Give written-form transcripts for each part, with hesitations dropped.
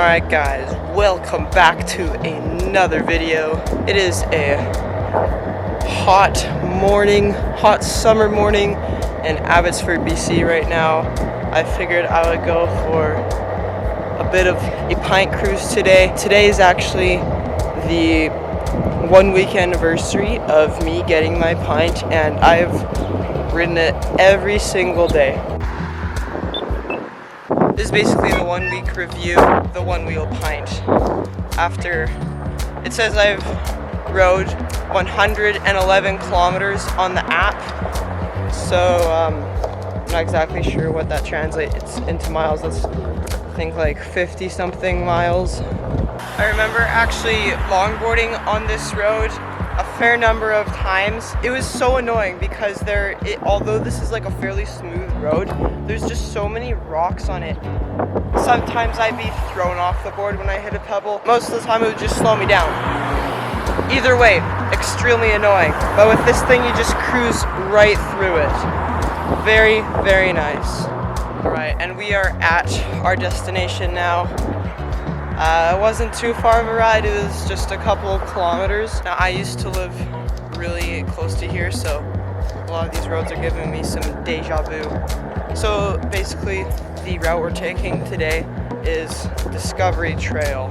Alright guys, welcome back to another video. It is a hot summer morning in Abbotsford, BC right now. I figured I would go for a bit of a pint cruise today. Today is actually the 1 week anniversary of me getting my pint, and I've ridden it every single day. This is basically the 1 week review, the one wheel pint. After, it says I've rode 111 kilometers on the app, so I'm not exactly sure what that translates into miles. That's, I think, like 50 something miles. I remember actually longboarding on this road a fair number of times. It was so annoying because although this is like a fairly smooth road, there's just so many rocks on it. Sometimes I'd be thrown off the board when I hit a pebble. Most of the time it would just slow me down. Either way, extremely annoying. But with this thing, you just cruise right through it. Very, very nice. Alright, and we are at our destination now. It wasn't too far of a ride, it was just a couple of kilometers. Now, I used to live really close to here, so a lot of these roads are giving me some deja vu. So basically, the route we're taking today is Discovery Trail.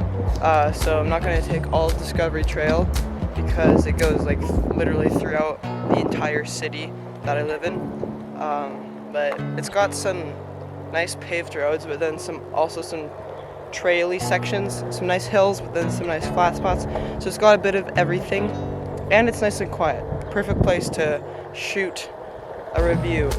So I'm not going to take all of Discovery Trail because it goes like literally throughout the entire city that I live in. But it's got some nice paved roads, but then also some traily sections, some nice hills, but then some nice flat spots. So it's got a bit of everything, and it's nice and quiet. Perfect place to shoot a review.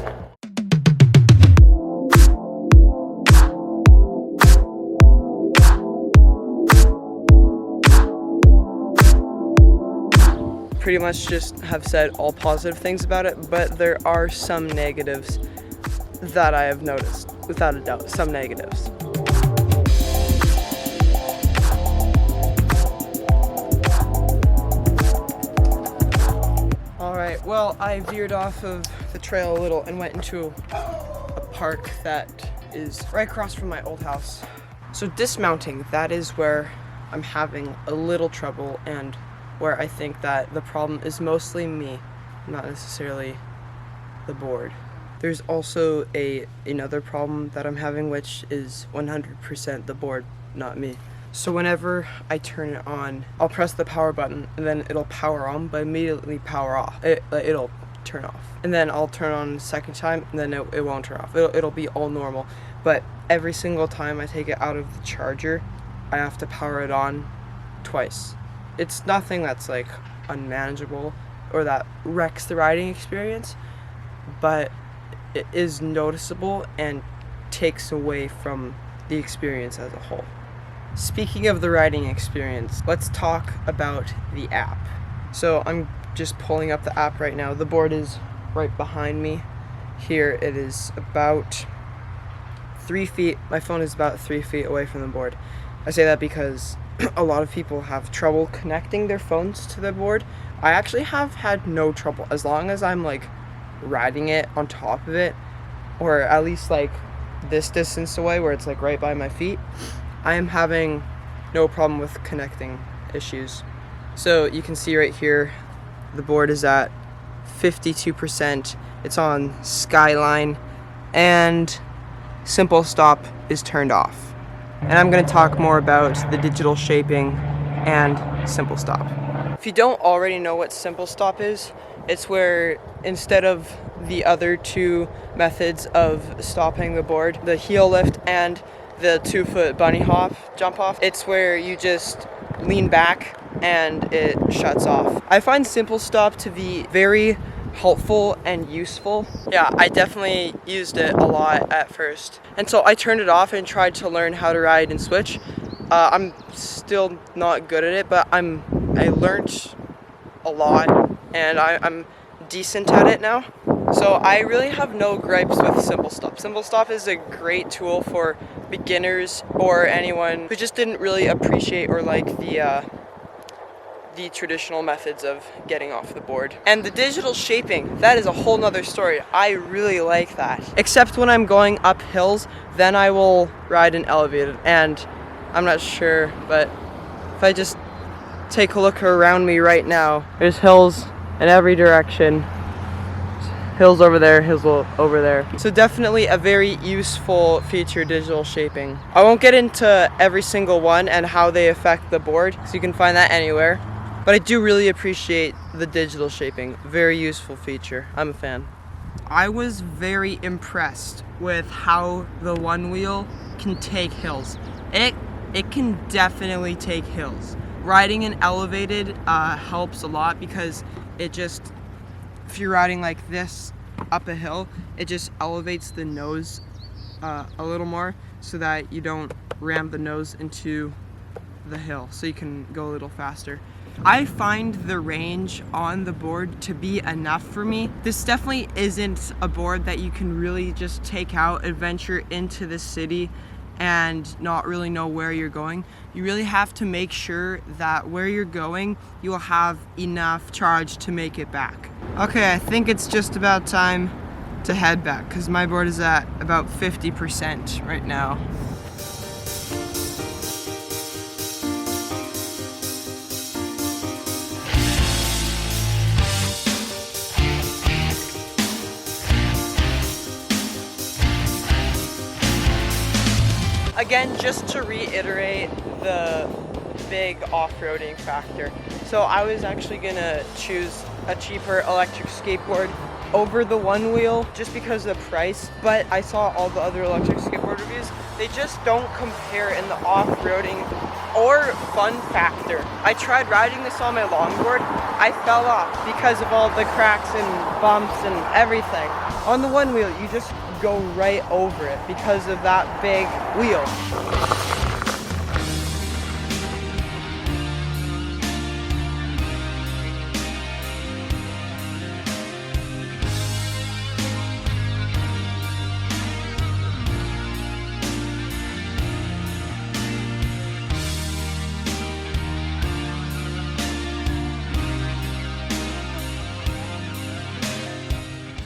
Pretty much just have said all positive things about it, but there are some negatives that I have noticed, without a doubt, some negatives. Alright, well, I veered off of the trail a little and went into a park that is right across from my old house. So dismounting, that is where I'm having a little trouble, and where I think that the problem is mostly me, not necessarily the board. There's also another problem that I'm having, which is 100% the board, not me. So whenever I turn it on, I'll press the power button and then it'll power on, but immediately power off. It'll turn off. And then I'll turn on the second time and then it won't turn off. It'll be all normal. But every single time I take it out of the charger, I have to power it on twice. It's nothing that's like unmanageable or that wrecks the riding experience, but it is noticeable and takes away from the experience as a whole. Speaking of the riding experience, let's talk about the app. So I'm just pulling up the app right now. The board is right behind me. Here it is about 3 feet. My phone is about 3 feet away from the board. I say that because a lot of people have trouble connecting their phones to the board. I actually have had no trouble. As long as I'm like riding it on top of it, or at least like this distance away where it's like right by my feet, I am having no problem with connecting issues. So you can see right here, the board is at 52%. It's on Skyline, and Simple Stop is turned off. And I'm going to talk more about the digital shaping and Simple Stop. If you don't already know what Simple Stop is, it's where instead of the other two methods of stopping the board, the heel lift and the 2-foot bunny hop jump off, it's where you just lean back and it shuts off. I find Simple Stop to be very helpful and useful. Yeah, I definitely used it a lot at first. And so I turned it off and tried to learn how to ride and switch. I'm still not good at it, but I learned a lot and I'm decent at it now. So I really have no gripes with Simple Stop. Simple Stop is a great tool for beginners or anyone who just didn't really appreciate or like the traditional methods of getting off the board. And the digital shaping, that is a whole nother story. I really like that. Except when I'm going up hills, then I will ride an elevated, and I'm not sure, but if I just take a look around me right now, there's hills in every direction. Hills over there, hills over there. So definitely a very useful feature, digital shaping. I won't get into every single one and how they affect the board, so you can find that anywhere. But I do really appreciate the digital shaping. Very useful feature. I'm a fan. I was very impressed with how the ONEWHEEL can take hills. It can definitely take hills. Riding in elevated helps a lot because it just, if you're riding like this up a hill, it just elevates the nose a little more so that you don't ram the nose into the hill, so you can go a little faster. I find the range on the board to be enough for me. This definitely isn't a board that you can really just take out, adventure into the city, and not really know where you're going. You really have to make sure that where you're going, you will have enough charge to make it back. Okay, I think it's just about time to head back because my board is at about 50% right now. Again, just to reiterate the big off-roading factor. So I was actually gonna choose a cheaper electric skateboard over the ONEWHEEL just because of the price, but I saw all the other electric skateboard reviews. They just don't compare in the off-roading or fun factor. I tried riding this on my longboard. I fell off because of all the cracks and bumps and everything. On the ONEWHEEL, you just go right over it because of that big wheel.